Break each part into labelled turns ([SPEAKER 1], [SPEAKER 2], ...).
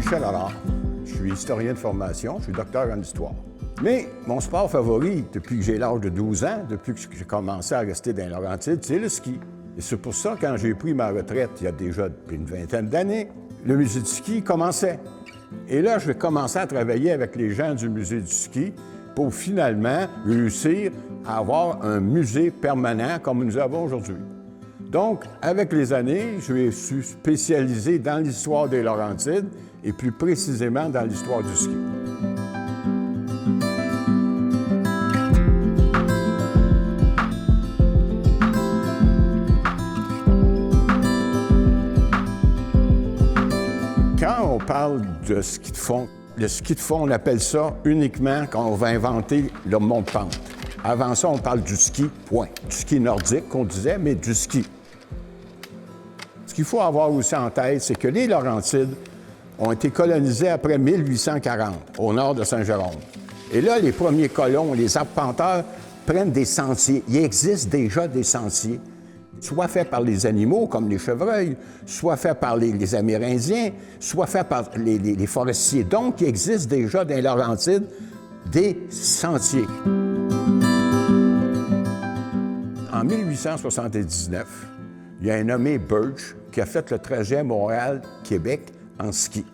[SPEAKER 1] Michel Allard. Je suis historien de formation, je suis docteur en histoire. Mais mon sport favori, depuis que j'ai l'âge de 12 ans, depuis que j'ai commencé à rester dans les Laurentides, c'est le ski. Et c'est pour ça, quand j'ai pris ma retraite, il y a déjà depuis une vingtaine d'années, le musée du ski commençait. Et là, je vais commencer à travailler avec les gens du musée du ski pour finalement réussir à avoir un musée permanent comme nous avons aujourd'hui. Donc, avec les années, je me suis spécialisé dans l'histoire des Laurentides et plus précisément dans l'histoire du ski. Quand on parle de ski de fond, le ski de fond, on appelle ça uniquement quand on va inventer le monte-pente. Avant ça, on parle du ski, point. Du ski nordique, qu'on disait, mais du ski. Ce qu'il faut avoir aussi en tête, c'est que les Laurentides ont été colonisés après 1840, au nord de Saint-Jérôme. Et là, les premiers colons, les arpenteurs, prennent des sentiers. Il existe déjà des sentiers, soit faits par les animaux, comme les chevreuils, soit faits par les Amérindiens, soit faits par les forestiers. Donc, il existe déjà dans les Laurentides des sentiers. En 1879, il y a un nommé Birch qui a fait le trajet Montréal-Québec en ski.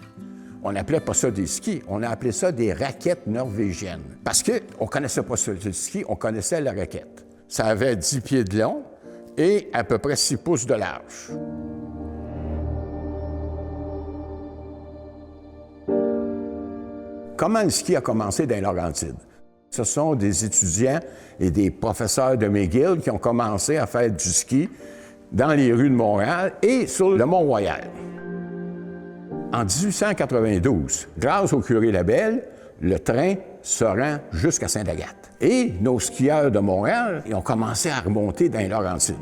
[SPEAKER 1] On n'appelait pas ça des skis, on a appelé ça des raquettes norvégiennes. Parce qu'on ne connaissait pas ça, le ski, on connaissait la raquette. Ça avait 10 pieds de long et à peu près 6 pouces de large. Comment le ski a commencé dans les Laurentides? Ce sont des étudiants et des professeurs de McGill qui ont commencé à faire du ski dans les rues de Montréal et sur le Mont-Royal. En 1892, grâce au curé Labelle, le train se rend jusqu'à Sainte-Agathe. Et nos skieurs de Montréal, ils ont commencé à remonter dans les Laurentides.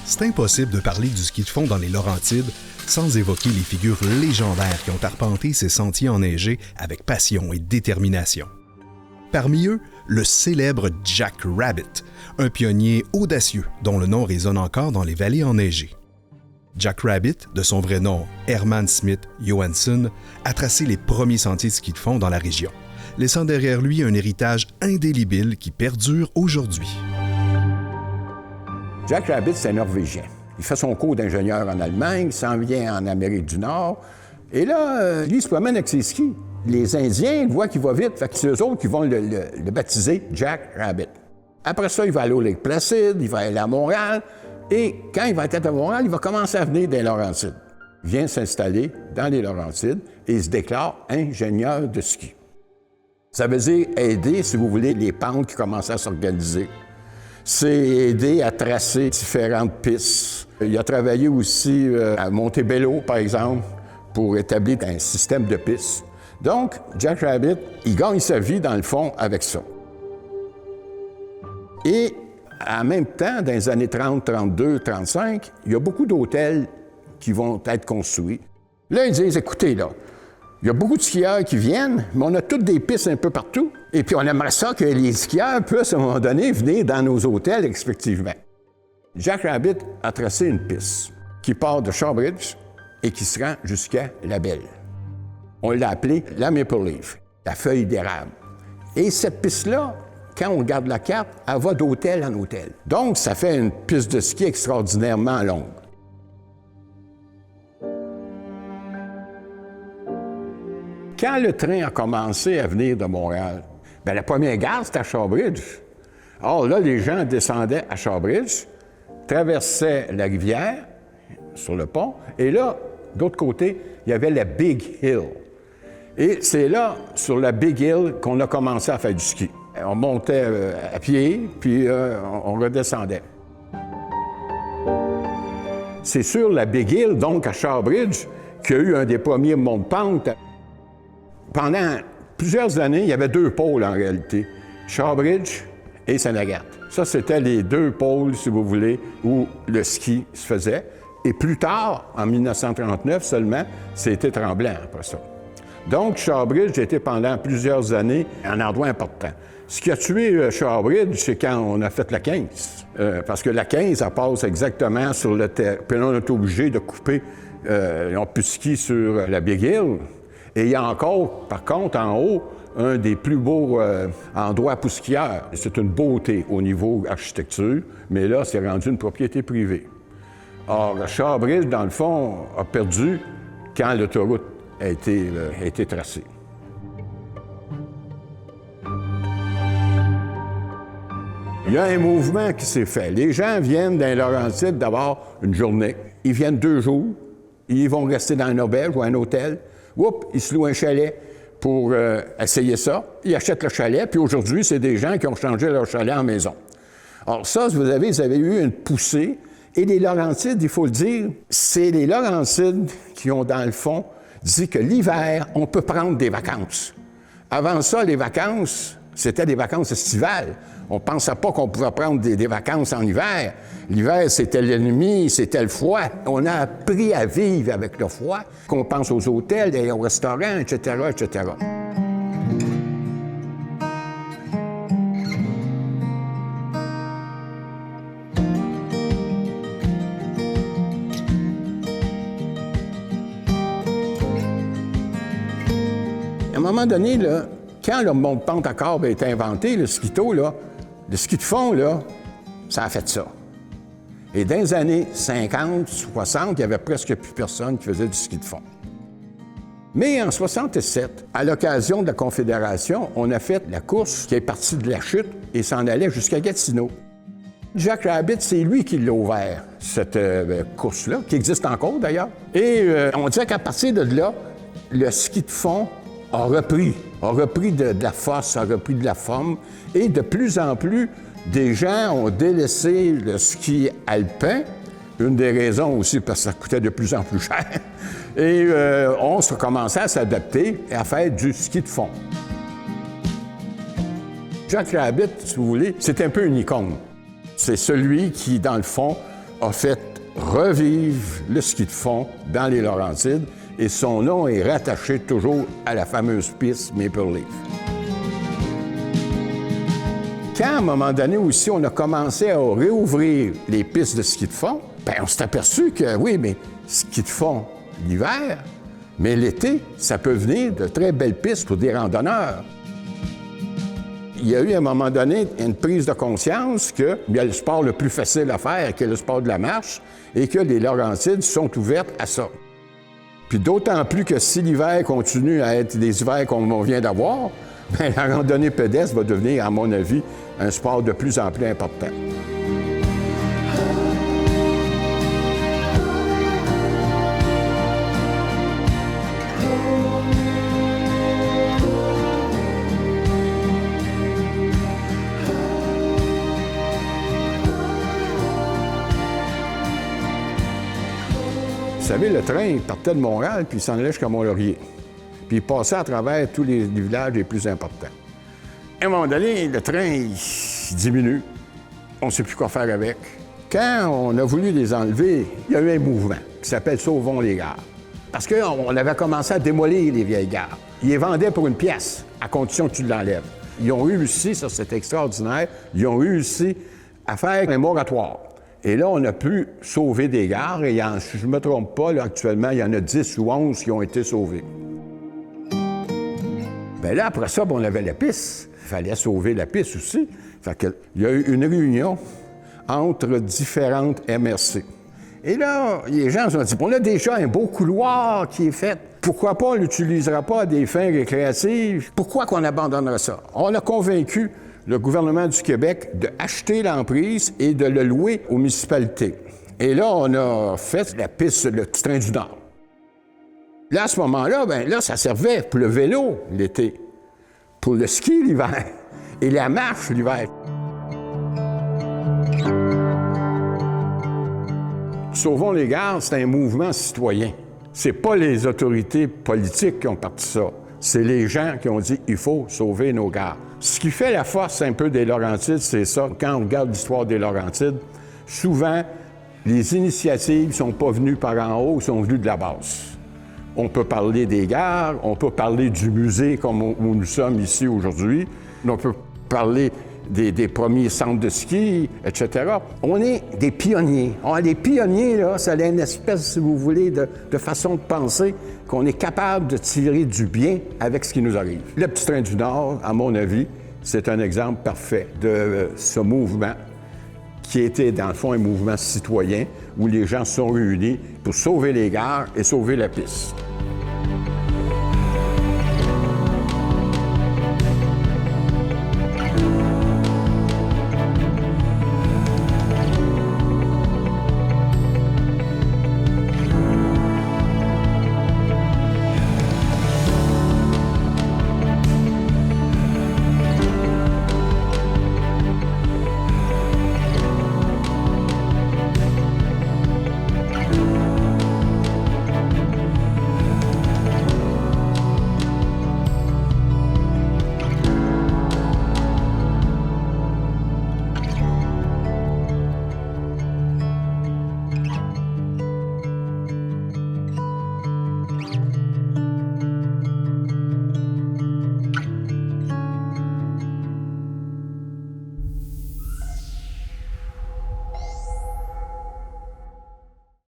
[SPEAKER 2] C'est impossible de parler du ski de fond dans les Laurentides sans évoquer les figures légendaires qui ont arpenté ces sentiers enneigés avec passion et détermination. Parmi eux, le célèbre Jack Rabbit, un pionnier audacieux dont le nom résonne encore dans les vallées enneigées. Jack Rabbit, de son vrai nom Herman Smith Johansson, a tracé les premiers sentiers de ski de fond dans la région, laissant derrière lui un héritage indélébile qui perdure aujourd'hui.
[SPEAKER 1] Jack Rabbit, c'est un Norvégien. Il fait son cours d'ingénieur en Allemagne, s'en vient en Amérique du Nord. Et là, lui, il se promène avec ses skis. Les Indiens voient qu'il va vite, fait que c'est eux autres qui vont le baptiser Jack Rabbit. Après ça, il va aller au Lac Placide, il va aller à Montréal. Et quand il va être à Montréal, il va commencer à venir dans les Laurentides. Il vient s'installer dans les Laurentides et il se déclare ingénieur de ski. Ça veut dire aider, si vous voulez, les pentes qui commencent à s'organiser. C'est aider à tracer différentes pistes. Il a travaillé aussi à Montebello, par exemple, pour établir un système de pistes. Donc, Jack Rabbit, il gagne sa vie, dans le fond, avec ça. Et en même temps, dans les années 30, 32, 35, il y a beaucoup d'hôtels qui vont être construits. Là, ils disent, écoutez, là, il y a beaucoup de skieurs qui viennent, mais on a toutes des pistes un peu partout. Et puis, on aimerait ça que les skieurs puissent, à un moment donné, venir dans nos hôtels, respectivement. Jack Rabbit a tracé une piste qui part de Shawbridge et qui se rend jusqu'à La Belle. On l'a appelée la Maple Leaf, la feuille d'érable. Et cette piste-là, quand on regarde la carte, elle va d'hôtel en hôtel. Donc, ça fait une piste de ski extraordinairement longue. Quand le train a commencé à venir de Montréal, bien, la première gare, c'était à Shawbridge. Or, là, les gens descendaient à Shawbridge, traversaient la rivière sur le pont, et là, d'autre côté, il y avait la Big Hill. Et c'est là, sur la Big Hill, qu'on a commencé à faire du ski. on montait à pied, puis on redescendait. C'est sur la Big Hill, donc à Shawbridge, qu'il y a eu un des premiers monts de pente. Pendant plusieurs années, il y avait 2 pôles en réalité, Shawbridge et Sainte-Agathe. Ça, c'était les 2 pôles, si vous voulez, où le ski se faisait. Et plus tard, en 1939 seulement, c'était Tremblant après ça. Donc, Shawbridge était pendant plusieurs années un endroit important. Ce qui a tué Shawbridge, c'est quand on a fait la 15. Parce que la 15, ça passe exactement sur le terrain. Puis là, on est obligé de couper. Ils n'ont plus de ski sur la Big Hill. Et il y a encore, par contre, en haut, un des plus beaux endroits pour skieurs. C'est une beauté au niveau architecture, mais là, c'est rendu une propriété privée. Or, Shawbridge, dans le fond, a perdu quand l'autoroute a été tracée. Il y a un mouvement qui s'est fait. Les gens viennent dans les Laurentides d'abord une journée. Ils viennent 2 jours. Ils vont rester dans une auberge ou un hôtel. Oups, ils se louent un chalet pour essayer ça. Ils achètent le chalet, puis aujourd'hui, c'est des gens qui ont changé leur chalet en maison. Alors ça, vous avez eu une poussée. Et les Laurentides, il faut le dire, c'est les Laurentides qui ont, dans le fond, dit que l'hiver, on peut prendre des vacances. Avant ça, les vacances, c'était des vacances estivales. On ne pensait pas qu'on pouvait prendre des vacances en hiver. L'hiver, c'était l'ennemi, c'était le froid. On a appris à vivre avec le froid, qu'on pense aux hôtels et aux restaurants, etc., etc. À un moment donné, là, quand le mont de pente à corbe a été inventé, le skito, là, le ski de fond, là, ça a fait ça. Et dans les années 50, 60, il n'y avait presque plus personne qui faisait du ski de fond. Mais en 67, à l'occasion de la Confédération, on a fait la course qui est partie de la chute et s'en allait jusqu'à Gatineau. Jack Rabbit, c'est lui qui l'a ouvert, cette course-là, qui existe encore d'ailleurs. Et on dirait qu'à partir de là, le ski de fond a repris de la force, a repris de la forme, et de plus en plus, des gens ont délaissé le ski alpin, une des raisons aussi parce que ça coûtait de plus en plus cher, et on a commencé à s'adapter et à faire du ski de fond. Jack Rabbit, si vous voulez, c'est un peu une icône. C'est celui qui, dans le fond, a fait revivre le ski de fond dans les Laurentides, et son nom est rattaché toujours à la fameuse piste Maple Leaf. Quand, à un moment donné aussi, on a commencé à réouvrir les pistes de ski de fond, bien, on s'est aperçu que, oui, mais ski de fond l'hiver, mais l'été, ça peut venir de très belles pistes pour des randonneurs. Il y a eu, à un moment donné, une prise de conscience que il y a le sport le plus facile à faire, qui est le sport de la marche, et que les Laurentides sont ouvertes à ça. Puis d'autant plus que si l'hiver continue à être des hivers comme on vient d'avoir, bien, la randonnée pédestre va devenir, à mon avis, un sport de plus en plus important. Vous savez, le train, il partait de Montréal, puis il s'en allait jusqu'à Mont-Laurier. Puis il passait à travers tous les villages les plus importants. À un moment donné, le train, il diminue. On ne sait plus quoi faire avec. Quand on a voulu les enlever, il y a eu un mouvement qui s'appelle « Sauvons les gares ». Parce qu'on avait commencé à démolir les vieilles gares. Ils les vendaient pour une pièce, à condition que tu l'enlèves. Ils ont réussi, ça c'est extraordinaire, ils ont réussi à faire un moratoire. Et là, on a pu sauver des gares, et si je ne me trompe pas, là, actuellement, il y en a 10 ou 11 qui ont été sauvées. Bien là, après ça, on avait la piste. Il fallait sauver la piste aussi. Fait que, il y a eu une réunion entre différentes MRC. Et là, les gens se sont dit, on a déjà un beau couloir qui est fait. Pourquoi pas on ne l'utilisera pas à des fins récréatives? Pourquoi qu'on abandonnerait ça? On a convaincu le gouvernement du Québec d'acheter l'emprise et de le louer aux municipalités. Et là, on a fait la piste, le petit train du Nord. Là, à ce moment-là, bien là, ça servait pour le vélo l'été, pour le ski l'hiver. et la marche l'hiver. Sauvons les gares, c'est un mouvement citoyen. C'est pas les autorités politiques qui ont parti ça. C'est les gens qui ont dit « il faut sauver nos gares ». Ce qui fait la force un peu des Laurentides, c'est ça. Quand on regarde l'histoire des Laurentides, souvent, les initiatives ne sont pas venues par en haut, sont venues de la base. On peut parler des gares, on peut parler du musée comme où nous sommes ici aujourd'hui, on peut parler des premiers centres de ski, etc. On est des pionniers. Les pionniers, là, ça a une espèce, si vous voulez, de façon de penser qu'on est capable de tirer du bien avec ce qui nous arrive. Le Petit Train du Nord, à mon avis, c'est un exemple parfait de ce mouvement qui était, dans le fond, un mouvement citoyen où les gens se sont réunis pour sauver les gares et sauver la piste.